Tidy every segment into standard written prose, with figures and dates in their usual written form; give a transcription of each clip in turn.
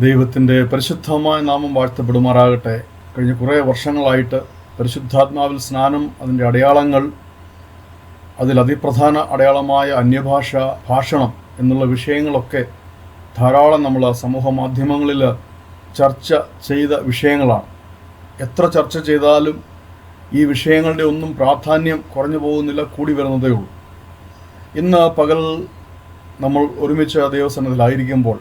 ദൈവത്തിൻ്റെ പരിശുദ്ധമായ നാമം വാഴ്ത്തപ്പെടുമാറാകട്ടെ. കഴിഞ്ഞ കുറേ വർഷങ്ങളായിട്ട് പരിശുദ്ധാത്മാവിൽ സ്നാനം, അതിൻ്റെ അടയാളങ്ങൾ, അതിൽ അതിപ്രധാന അടയാളമായ അന്യഭാഷ ഭാഷണം എന്നുള്ള വിഷയങ്ങളൊക്കെ ധാരാളം നമ്മൾ സമൂഹ മാധ്യമങ്ങളിൽ ചർച്ച ചെയ്ത വിഷയങ്ങളാണ്. എത്ര ചർച്ച ചെയ്താലും ഈ വിഷയങ്ങളുടെ ഒന്നും പ്രാധാന്യം കുറഞ്ഞു പോകുന്നില്ല, കൂടി വരുന്നതേ ഉള്ളൂ. ഇന്ന് പകൽ നമ്മൾ ഒരുമിച്ച് ദൈവസന്നിധിയിലായിരിക്കുമ്പോൾ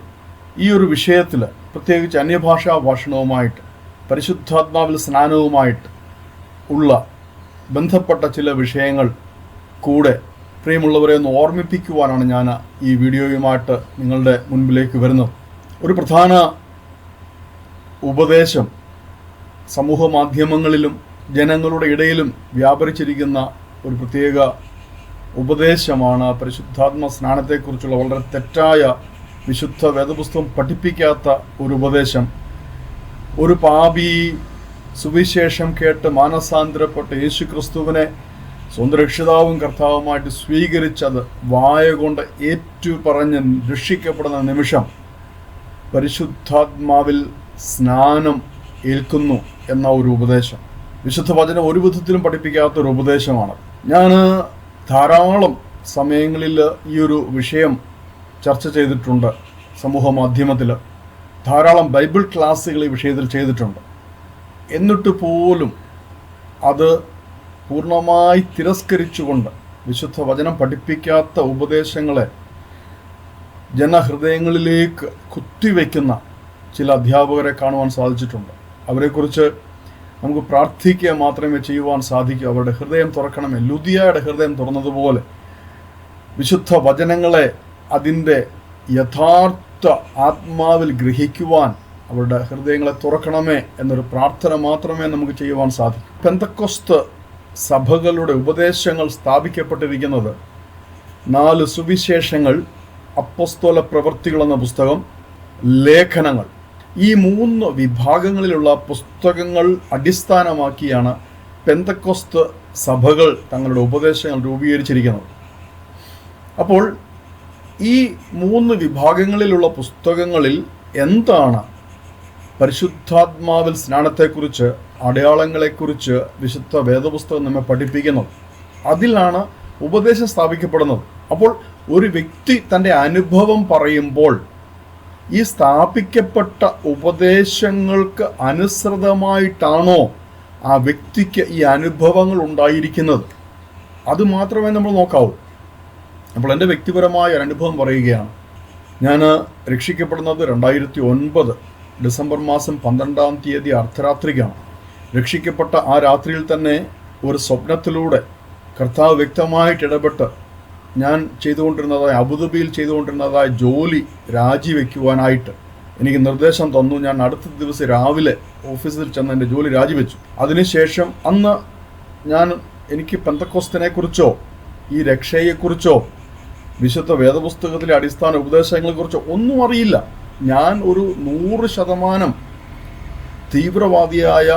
ഈ ഒരു വിഷയത്തിൽ, പ്രത്യേകിച്ച് അന്യഭാഷാ ഭാഷണവുമായിട്ട് പരിശുദ്ധാത്മാവിൽ സ്നാനവുമായിട്ട് ഉള്ള ബന്ധപ്പെട്ട ചില വിഷയങ്ങൾ കൂടെ പ്രിയമുള്ളവരെ ഒന്ന് ഓർമ്മിപ്പിക്കുവാനാണ് ഞാൻ ഈ വീഡിയോയുമായിട്ട് നിങ്ങളുടെ മുൻപിലേക്ക് വരുന്നത്. ഒരു പ്രധാന ഉപദേശം സമൂഹ മാധ്യമങ്ങളിലും ജനങ്ങളുടെ ഇടയിലും വ്യാപരിച്ചിരിക്കുന്ന ഒരു പ്രത്യേക ഉപദേശമാണ് പരിശുദ്ധാത്മ സ്നാനത്തെക്കുറിച്ചുള്ള വളരെ തെറ്റായ, വിശുദ്ധ വേദപുസ്തകം പഠിപ്പിക്കാത്ത ഒരു ഉപദേശം. ഒരു പാപി സുവിശേഷം കേട്ട് മാനസാന്തരപ്പെട്ട് യേശു ക്രിസ്തുവിനെ സ്വന്തം രക്ഷിതാവും കർത്താവുമായിട്ട് സ്വീകരിച്ചത് വായ കൊണ്ട് ഏറ്റുപറഞ്ഞ് രക്ഷിക്കപ്പെടുന്ന നിമിഷം പരിശുദ്ധാത്മാവിൽ സ്നാനം ഏൽക്കുന്നു എന്ന ഒരു ഉപദേശം വിശുദ്ധ വചനം ഒരു വിധത്തിലും പഠിപ്പിക്കാത്തൊരു ഉപദേശമാണ്. ഞാൻ ധാരാളം സമയങ്ങളിൽ ഈ ഒരു വിഷയം ചർച്ച ചെയ്തിട്ടുണ്ട്. സമൂഹ മാധ്യമത്തിൽ ധാരാളം ബൈബിൾ ക്ലാസ്സുകൾ ഈ വിഷയത്തിൽ ചെയ്തിട്ടുണ്ട്. എന്നിട്ട് പോലും അത് പൂർണ്ണമായി തിരസ്കരിച്ചുകൊണ്ട് വിശുദ്ധ വചനം പഠിപ്പിക്കാത്ത ഉപദേശങ്ങളെ ജനഹൃദയങ്ങളിലേക്ക് കുത്തിവെക്കുന്ന ചില അധ്യാപകരെ കാണുവാൻ സാധിച്ചിട്ടുണ്ട്. അവരെക്കുറിച്ച് നമുക്ക് പ്രാർത്ഥിക്കുക മാത്രമേ ചെയ്യുവാൻ സാധിക്കൂ. അവരുടെ ഹൃദയം തുറക്കണമേ. ലുദിയയുടെ ഹൃദയം തുറന്നതുപോലെ വിശുദ്ധ വചനങ്ങളെ അതിൻ്റെ യഥാർത്ഥ ആത്മാവിൽ ഗ്രഹിക്കുവാൻ അവരുടെ ഹൃദയങ്ങളെ തുറക്കണമേ എന്നൊരു പ്രാർത്ഥന മാത്രമേ നമുക്ക് ചെയ്യുവാൻ സാധിക്കൂ. പെന്തക്കോസ്ത് സഭകളുടെ ഉപദേശങ്ങൾ സ്ഥാപിക്കപ്പെട്ടിരിക്കുന്നത് 4 സുവിശേഷങ്ങൾ, അപ്പോസ്തല പ്രവൃത്തികൾ എന്ന പുസ്തകം, ലേഖനങ്ങൾ, ഈ 3 വിഭാഗങ്ങളിലുള്ള പുസ്തകങ്ങൾ അടിസ്ഥാനമാക്കിയാണ് പെന്തക്കോസ്ത് സഭകൾ തങ്ങളുടെ ഉപദേശങ്ങൾ രൂപീകരിച്ചിരിക്കുന്നത്. അപ്പോൾ ഈ 3 വിഭാഗങ്ങളിലുള്ള പുസ്തകങ്ങളിൽ എന്താണ് പരിശുദ്ധാത്മാവിൽ സ്നാനത്തെക്കുറിച്ച്, അടയാളങ്ങളെക്കുറിച്ച് വിശുദ്ധ വേദപുസ്തകം നമ്മെ പഠിപ്പിക്കുന്നത്? അതിലാണ് ഉപദേശം സ്ഥാപിക്കപ്പെടുന്നത്. അപ്പോൾ ഒരു വ്യക്തി തൻ്റെ അനുഭവം പറയുമ്പോൾ ഈ സ്ഥാപിക്കപ്പെട്ട ഉപദേശങ്ങൾക്ക് അനുസൃതമായിട്ടാണോ ആ വ്യക്തിക്ക് ഈ അനുഭവങ്ങൾ ഉണ്ടായിരിക്കുന്നത്? അത് മാത്രമേ നമ്മൾ നോക്കാവൂ. അപ്പോൾ എൻ്റെ വ്യക്തിപരമായ ഒരു അനുഭവം പറയുകയാണ്. ഞാൻ രക്ഷിക്കപ്പെടുന്നത് 2009 ഡിസംബർ മാസം 12-ാം തീയതി അർദ്ധരാത്രിക്കാണ്. രക്ഷിക്കപ്പെട്ട ആ രാത്രിയിൽ തന്നെ ഒരു സ്വപ്നത്തിലൂടെ കർത്താവ് വ്യക്തമായിട്ട് ഇടപെട്ട് ഞാൻ ചെയ്തുകൊണ്ടിരുന്നതായ, അബുദാബിയിൽ ചെയ്തുകൊണ്ടിരുന്നതായ ജോലി രാജിവെക്കുവാനായിട്ട് എനിക്ക് നിർദ്ദേശം തന്നു. ഞാൻ അടുത്ത ദിവസം രാവിലെ ഓഫീസിൽ ചെന്ന് എൻ്റെ ജോലി രാജിവെച്ചു. അതിനുശേഷം അന്ന് എനിക്ക് പെന്തക്കോസ്തിനെക്കുറിച്ചോ ഈ രക്ഷയെക്കുറിച്ചോ വിശുദ്ധ വേദപുസ്തകത്തിലെ അടിസ്ഥാന ഉപദേശങ്ങളെക്കുറിച്ചോ ഒന്നും അറിയില്ല. ഞാൻ ഒരു 100% തീവ്രവാദിയായ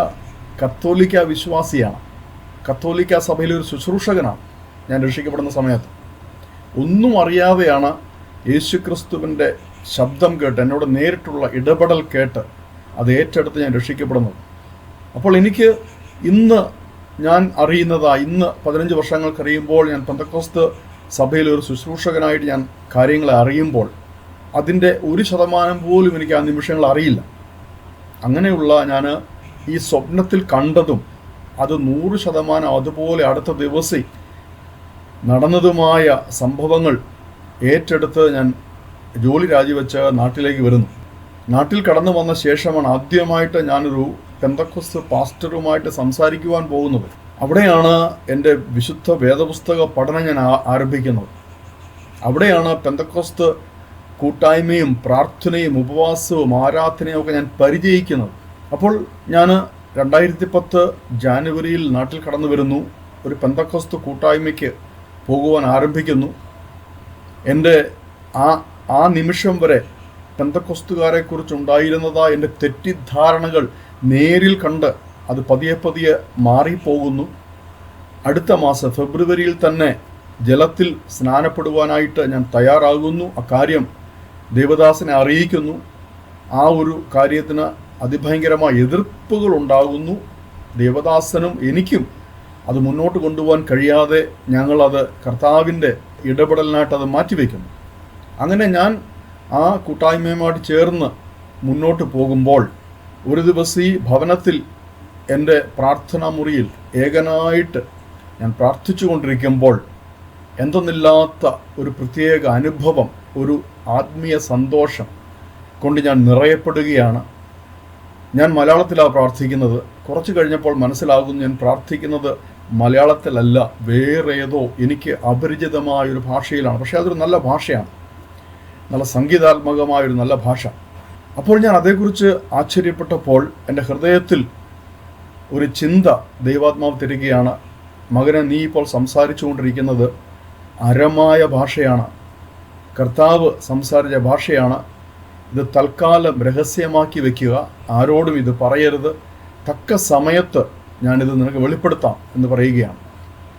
കത്തോലിക്ക വിശ്വാസിയാണ്. കത്തോലിക്ക സഭയിലെ ഒരു ശുശ്രൂഷകനാണ്. ഞാൻ രക്ഷിക്കപ്പെടുന്ന സമയത്ത് ഒന്നും അറിയാതെയാണ് യേശുക്രിസ്തുവിൻ്റെ ശബ്ദം കേട്ട്, എന്നോട് നേരിട്ടുള്ള ഇടപെടൽ കേട്ട് അത് ഏറ്റെടുത്ത് ഞാൻ രക്ഷിക്കപ്പെടുന്നത്. അപ്പോൾ എനിക്ക് ഇന്ന് ഞാൻ അറിയുന്നതായി, ഇന്ന് 15 വർഷങ്ങൾ കഴിയുമ്പോൾ ഞാൻ പെന്തക്കോസ്ത് സഭയിലെ ഒരു ശുശ്രൂഷകനായിട്ട് ഞാൻ കാര്യങ്ങളെ അറിയുമ്പോൾ അതിൻ്റെ 1% പോലും എനിക്ക് ആ നിമിഷങ്ങൾ അറിയില്ല. അങ്ങനെയുള്ള ഞാൻ ഈ സ്വപ്നത്തിൽ കണ്ടതും അത് 100% അതുപോലെ അടുത്ത ദിവസം നടന്നതുമായ സംഭവങ്ങൾ ഏറ്റെടുത്ത് ഞാൻ ജോലി രാജിവെച്ച് നാട്ടിലേക്ക് വരുന്നു. നാട്ടിൽ കടന്നു വന്ന ശേഷമാണ് ആദ്യമായിട്ട് ഞാനൊരു പെന്തക്കോസ്ത് പാസ്റ്ററുമായിട്ട് സംസാരിക്കുവാൻ പോകുന്നത്. അവിടെയാണ് എൻ്റെ വിശുദ്ധ വേദപുസ്തക പഠനം ഞാൻ ആരംഭിക്കുന്നത്. അവിടെയാണ് പെന്തക്കോസ്ത് കൂട്ടായ്മയും പ്രാർത്ഥനയും ഉപവാസവും ആരാധനയും ഒക്കെ ഞാൻ പരിചയിക്കുന്നത്. അപ്പോൾ ഞാൻ 2010 ജാനുവരിയിൽ നാട്ടിൽ കടന്നു വരുന്നു. ഒരു പെന്തക്കോസ്ത് കൂട്ടായ്മയ്ക്ക് പോകുവാൻ ആരംഭിക്കുന്നു. എൻ്റെ ആ നിമിഷം വരെ പെന്തക്കോസ്തുകാരെക്കുറിച്ചുണ്ടായിരുന്നതായ എൻ്റെ തെറ്റിദ്ധാരണകൾ നേരിൽ കണ്ട് അത് പതിയെ മാറിപ്പോകുന്നു. അടുത്ത മാസം ഫെബ്രുവരിയിൽ തന്നെ ജലത്തിൽ സ്നാനപ്പെടുവാനായിട്ട് ഞാൻ തയ്യാറാകുന്നു. അക്കാര്യം ദേവദാസനെ അറിയിക്കുന്നു. ആ ഒരു കാര്യത്തിന് അതിഭയങ്കരമായ എതിർപ്പുകൾ ഉണ്ടാകുന്നു. ദേവദാസനും എനിക്കും അത് മുന്നോട്ട് കൊണ്ടുപോകാൻ കഴിയാതെ ഞങ്ങളത് കർത്താവിൻ്റെ ഇടപെടലിനായിട്ട് അത് മാറ്റിവെക്കുന്നു. അങ്ങനെ ഞാൻ ആ കൂട്ടായ്മയുമായിട്ട് ചേർന്ന് മുന്നോട്ട് പോകുമ്പോൾ ഒരു ദിവസം ഈ ഭവനത്തിൽ എൻ്റെ പ്രാർത്ഥനാ മുറിയിൽ ഏകനായിട്ട് ഞാൻ പ്രാർത്ഥിച്ചു കൊണ്ടിരിക്കുമ്പോൾ എന്തെന്നില്ലാത്ത ഒരു പ്രത്യേക അനുഭവം, ഒരു ആത്മീയ സന്തോഷം കൊണ്ട് ഞാൻ നിറയപ്പെടുകയാണ്. ഞാൻ മലയാളത്തിലാണ് പ്രാർത്ഥിക്കുന്നത്. കുറച്ച് കഴിഞ്ഞപ്പോൾ മനസ്സിലാകുന്നു ഞാൻ പ്രാർത്ഥിക്കുന്നത് മലയാളത്തിലല്ല, വേറെ ഏതോ എനിക്ക് അപരിചിതമായൊരു ഭാഷയിലാണ്. പക്ഷേ അതൊരു നല്ല ഭാഷയാണ്, നല്ല സംഗീതാത്മകമായൊരു നല്ല ഭാഷ. അപ്പോൾ ഞാൻ അതേക്കുറിച്ച് ആശ്ചര്യപ്പെട്ടപ്പോൾ എൻ്റെ ഹൃദയത്തിൽ ഒരു ചിന്ത ദൈവാത്മാവ് തരികയാണ്. മകനെ, നീ ഇപ്പോൾ സംസാരിച്ചു കൊണ്ടിരിക്കുന്നത് അരമായ ഭാഷയാണ്, കർത്താവ് സംസാരിച്ച ഭാഷയാണ്. ഇത് തൽക്കാലം രഹസ്യമാക്കി വയ്ക്കുക, ആരോടും ഇത് പറയരുത്, തക്ക സമയത്ത് ഞാനിത് നിനക്ക് വെളിപ്പെടുത്താം എന്ന് പറയുകയാണ്.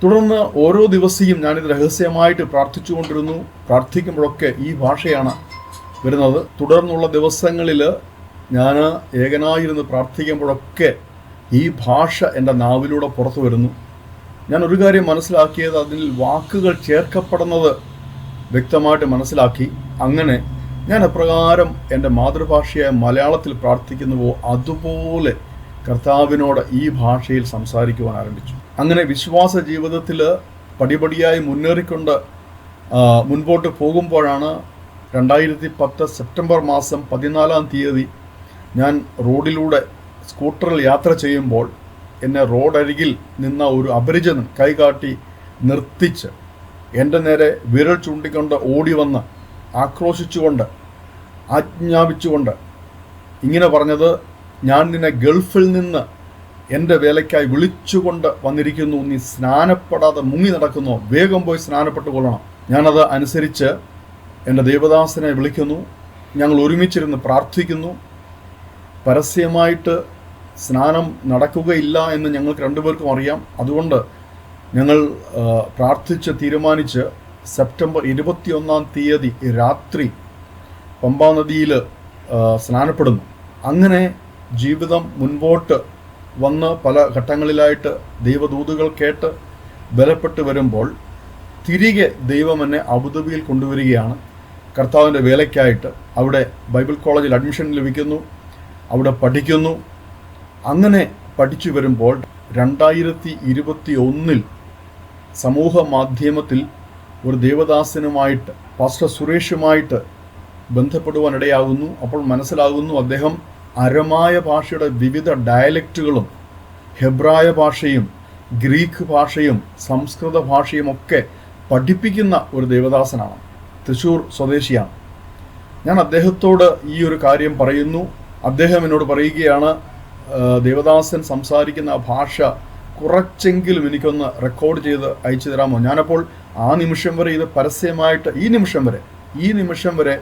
തുടർന്ന് ഓരോ ദിവസവും ഞാനിത് രഹസ്യമായിട്ട് പ്രാർത്ഥിച്ചു കൊണ്ടിരുന്നു. പ്രാർത്ഥിക്കുമ്പോഴൊക്കെ ഈ ഭാഷയാണ് വരുന്നത്. തുടർന്നുള്ള ദിവസങ്ങളിൽ ഞാൻ ഏകനായിരുന്ന് പ്രാർത്ഥിക്കുമ്പോഴൊക്കെ ഈ ഭാഷ എൻ്റെ നാവിലൂടെ പുറത്തു വരുന്നു. ഞാൻ ഒരു കാര്യം മനസ്സിലാക്കിയത്, അതിൽ വാക്കുകൾ ചേർക്കപ്പെടുന്നത് വ്യക്തമായിട്ട് മനസ്സിലാക്കി. അങ്ങനെ ഞാൻ അപ്രകാരം എൻ്റെ മാതൃഭാഷയായ മലയാളത്തിൽ പ്രാർത്ഥിക്കുന്നുവോ അതുപോലെ കർത്താവിനോട് ഈ ഭാഷയിൽ സംസാരിക്കുവാൻ ആരംഭിച്ചു. അങ്ങനെ വിശ്വാസ ജീവിതത്തിൽ പടിപടിയായി മുന്നേറിക്കൊണ്ട് മുൻപോട്ട് പോകുമ്പോഴാണ് 2010 സെപ്റ്റംബർ മാസം 14 ഞാൻ റോഡിലൂടെ സ്കൂട്ടറിൽ യാത്ര ചെയ്യുമ്പോൾ എന്നെ റോഡരികിൽ നിന്ന ഒരു അപരിചിതൻ കൈകാട്ടി നിർത്തിച്ച് എൻ്റെ നേരെ വിരൽ ചൂണ്ടിക്കൊണ്ട് ഓടി വന്ന് ആക്രോശിച്ചുകൊണ്ട് ആജ്ഞാപിച്ചുകൊണ്ട് ഇങ്ങനെ പറഞ്ഞത്, ഞാൻ നിന്നെ ഗൾഫിൽ നിന്ന് എൻ്റെ വേലയ്ക്കായി വിളിച്ചുകൊണ്ട് വന്നിരിക്കുന്നു, നീ സ്നാനപ്പെടാതെ മുങ്ങി നടക്കുന്നു, വേഗം പോയി സ്നാനപ്പെട്ട് കൊള്ളണം. ഞാനത് അനുസരിച്ച് എൻ്റെ ദേവദാസനെ വിളിക്കുന്നു. ഞങ്ങൾ ഒരുമിച്ചിരുന്ന് പ്രാർത്ഥിക്കുന്നു. പരസ്യമായിട്ട് സ്നാനം നടക്കുകയില്ല എന്ന് ഞങ്ങൾക്ക് രണ്ടുപേർക്കും അറിയാം. അതുകൊണ്ട് ഞങ്ങൾ പ്രാർത്ഥിച്ച് തീരുമാനിച്ച് സെപ്റ്റംബർ 21 രാത്രി പമ്പാ നദിയിൽ സ്നാനപ്പെടുന്നു. അങ്ങനെ ജീവിതം മുൻപോട്ട് വന്ന് പല ഘട്ടങ്ങളിലായിട്ട് ദൈവദൂതുകൾ കേട്ട് ബലപ്പെട്ട് വരുമ്പോൾ തിരികെ ദൈവം എന്നെ അബുദാബിയിൽ കൊണ്ടുവരികയാണ് കർത്താവിൻ്റെ വേലയ്ക്കായിട്ട്. അവിടെ ബൈബിൾ കോളേജിൽ അഡ്മിഷൻ ലഭിക്കുന്നു, അവിടെ പഠിക്കുന്നു. അങ്ങനെ പഠിച്ചു വരുമ്പോൾ 2021 സമൂഹ മാധ്യമത്തിൽ ഒരു ദേവദാസനുമായിട്ട്, പാസ്റ്റർ സുരേഷുമായിട്ട് ബന്ധപ്പെടുവാനിടയാകുന്നു. അപ്പോൾ മനസ്സിലാകുന്നു അദ്ദേഹം അരമായ ഭാഷയുടെ വിവിധ ഡയലക്റ്റുകളും ഹെബ്രായ ഭാഷയും ഗ്രീക്ക് ഭാഷയും സംസ്കൃത ഭാഷയും ഒക്കെ പഠിപ്പിക്കുന്ന ഒരു ദേവദാസനാണ്. തൃശ്ശൂർ സ്വദേശിയാണ്. ഞാൻ അദ്ദേഹത്തോട് ഈ ഒരു കാര്യം പറയുന്നു. അദ്ദേഹം എന്നോട് പറയുകയാണ്, ദേവദാസൻ സംസാരിക്കുന്ന ഭാഷ കുറച്ചെങ്കിലും എനിക്കൊന്ന് റെക്കോർഡ് ചെയ്ത് അയച്ചു തരാമോ? ഞാനപ്പോൾ ആ നിമിഷം വരെ ഇത് പരസ്യമായിട്ട് ഈ നിമിഷം വരെ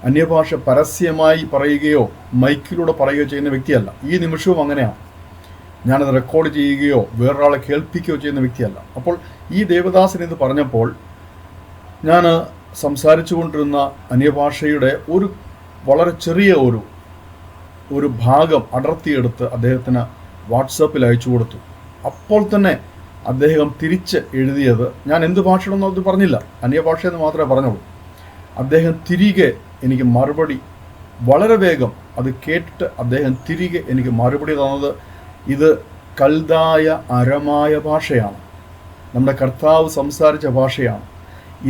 അന്യഭാഷ പരസ്യമായി പറയുകയോ മൈക്കിലൂടെ പറയുകയോ ചെയ്യുന്ന വ്യക്തിയല്ല. ഈ നിമിഷവും അങ്ങനെയാണ്. ഞാനത് റെക്കോർഡ് ചെയ്യുകയോ വേറൊരാളെ കേൾപ്പിക്കുകയോ ചെയ്യുന്ന വ്യക്തിയല്ല. അപ്പോൾ ഈ ദേവദാസൻ ഇത് പറഞ്ഞപ്പോൾ ഞാൻ സംസാരിച്ചു കൊണ്ടിരുന്ന അന്യഭാഷയുടെ ഒരു വളരെ ചെറിയ ഒരു ഭാഗം അടർത്തിയെടുത്ത് അദ്ദേഹത്തിന് വാട്സാപ്പിൽ അയച്ചു കൊടുത്തു. അപ്പോൾ തന്നെ അദ്ദേഹം തിരിച്ച് എഴുതിയത്, ഞാൻ എന്ത് ഭാഷയാണെന്നോ അത് പറഞ്ഞില്ല, അന്യഭാഷയെന്ന് മാത്രമേ പറഞ്ഞുള്ളൂ. അദ്ദേഹം തിരികെ എനിക്ക് മറുപടി വളരെ വേഗം അത് കേട്ടിട്ട് അദ്ദേഹം തിരികെ എനിക്ക് മറുപടി തന്നത്, ഇത് കൽദായ അരമായ ഭാഷയാണ്, നമ്മുടെ കർത്താവ് സംസാരിച്ച ഭാഷയാണ്.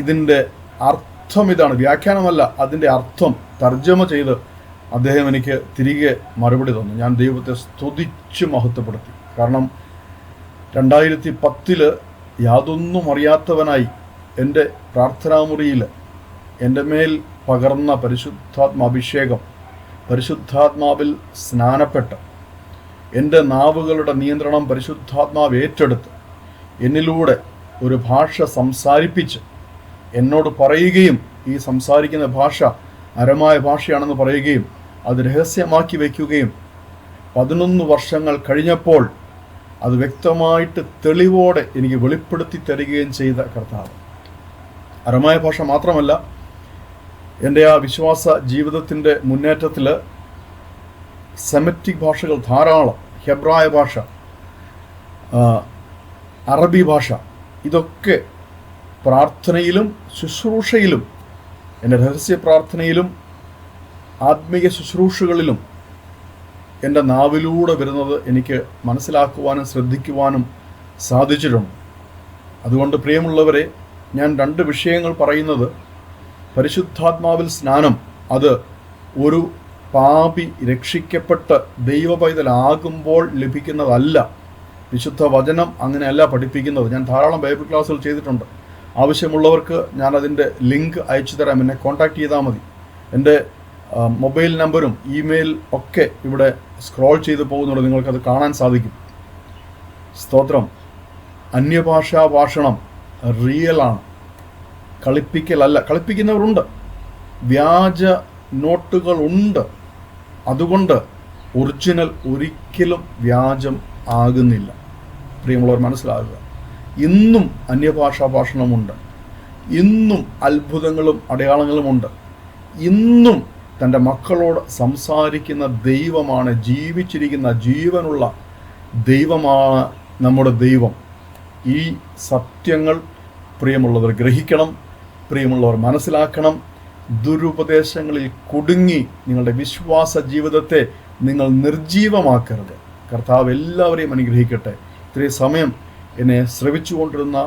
ഇതിൻ്റെ അർത്ഥം ഇതാണ്, വ്യാഖ്യാനമല്ല, അതിൻ്റെ അർത്ഥം തർജ്ജമ ചെയ്ത് അദ്ദേഹം എനിക്ക് തിരികെ മറുപടി തന്നു. ഞാൻ ദൈവത്തെ സ്തുതിച്ച് മഹത്വപ്പെടുത്തി. കാരണം 2010 യാതൊന്നും അറിയാത്തവനായി എൻ്റെ പ്രാർത്ഥനാമുറിയിൽ എൻ്റെ മേൽ പകർന്ന പരിശുദ്ധാത്മാഭിഷേകം, പരിശുദ്ധാത്മാവിൽ സ്നാനപ്പെട്ട് എൻ്റെ നാവുകളുടെ നിയന്ത്രണം പരിശുദ്ധാത്മാവ് ഏറ്റെടുത്ത് എന്നിലൂടെ ഒരു ഭാഷ സംസാരിപ്പിച്ച് എന്നോട് പറയുകയും ഈ സംസാരിക്കുന്ന ഭാഷ അരമായ ഭാഷയാണെന്ന് പറയുകയും അത് രഹസ്യമാക്കി വയ്ക്കുകയും 11 വർഷങ്ങൾ കഴിഞ്ഞപ്പോൾ അത് വ്യക്തമായിട്ട് തെളിവോടെ എനിക്ക് വെളിപ്പെടുത്തി തരികയും ചെയ്ത കർത്താവ്. അരമായ ഭാഷ മാത്രമല്ല, എൻ്റെ ആ വിശ്വാസ ജീവിതത്തിൻ്റെ മുന്നേറ്റത്തിൽ സെമറ്റിക് ഭാഷകൾ ധാരാളം, ഹെബ്രായ ഭാഷ, അറബി ഭാഷ, ഇതൊക്കെ പ്രാർത്ഥനയിലും ശുശ്രൂഷയിലും, എൻ്റെ രഹസ്യ പ്രാർത്ഥനയിലും ആത്മീയ ശുശ്രൂഷകളിലും എൻ്റെ നാവിലൂടെ വരുന്നത് എനിക്ക് മനസ്സിലാക്കുവാനും ശ്രദ്ധിക്കുവാനും സാധിച്ചിട്ടുണ്ട്. അതുകൊണ്ട് പ്രിയമുള്ളവരെ, ഞാൻ 2 വിഷയങ്ങൾ പറയുന്നത്, പരിശുദ്ധാത്മാവിൽ സ്നാനം അത് ഒരു പാപി രക്ഷിക്കപ്പെട്ട് ദൈവ പൈതലാകുമ്പോൾ ലഭിക്കുന്നതല്ല. വിശുദ്ധ വചനം അങ്ങനെയല്ല പഠിപ്പിക്കുന്നത്. ഞാൻ ധാരാളം ബൈബിൾ ക്ലാസ്സുകൾ ചെയ്തിട്ടുണ്ട്. ആവശ്യമുള്ളവർക്ക് ഞാനതിൻ്റെ ലിങ്ക് അയച്ചു തരാം. എന്നെ കോൺടാക്റ്റ് ചെയ്താൽ മതി. എൻ്റെ മൊബൈൽ നമ്പറും ഇമെയിൽ ഒക്കെ ഇവിടെ സ്ക്രോൾ ചെയ്ത് പോകുന്നുണ്ട്, നിങ്ങൾക്കത് കാണാൻ സാധിക്കും. സ്തോത്രം. അന്യഭാഷാ ഭാഷണം റിയലാണ്, കളിപ്പിക്കലല്ല. കളിപ്പിക്കുന്നവരുണ്ട്, വ്യാജ നോട്ടുകളുണ്ട്. അതുകൊണ്ട് ഒറിജിനൽ ഒരിക്കലും വ്യാജം ആകുന്നില്ല. പ്രിയമുള്ളവർ മനസ്സിലാകുക. ഇന്നും അന്യഭാഷാ ഭാഷണമുണ്ട്, ഇന്നും അത്ഭുതങ്ങളും അടയാളങ്ങളുമുണ്ട്, ഇന്നും തൻ്റെ മക്കളോട് സംസാരിക്കുന്ന ദൈവമാണ്, ജീവിച്ചിരിക്കുന്ന ജീവനുള്ള ദൈവമാണ് നമ്മുടെ ദൈവം. ഈ സത്യങ്ങൾ പ്രിയമുള്ളവർ ഗ്രഹിക്കണം, പ്രിയമുള്ളവർ മനസ്സിലാക്കണം. ദുരുപദേശങ്ങളിൽ കുടുങ്ങി നിങ്ങളുടെ വിശ്വാസ ജീവിതത്തെ നിങ്ങൾ നിർജീവമാക്കരുത്. കർത്താവ് എല്ലാവരെയും അനുഗ്രഹിക്കട്ടെ. ഇത്രയും സമയം എന്നെ ശ്രവിച്ചുകൊണ്ടിരുന്ന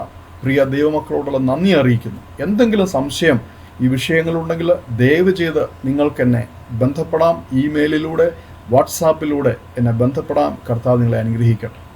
പ്രിയ ദൈവമക്കളോടുള്ള നന്ദി അറിയിക്കുന്നു. എന്തെങ്കിലും സംശയം ഈ വിഷയങ്ങളുണ്ടെങ്കിൽ ദയവ് ചെയ്ത് നിങ്ങൾക്കെന്നെ ബന്ധപ്പെടാം. ഇമെയിലിലൂടെ, വാട്സാപ്പിലൂടെ എന്നെ ബന്ധപ്പെടാം. കർത്താവ് നിങ്ങളെ അനുഗ്രഹിക്കട്ടെ.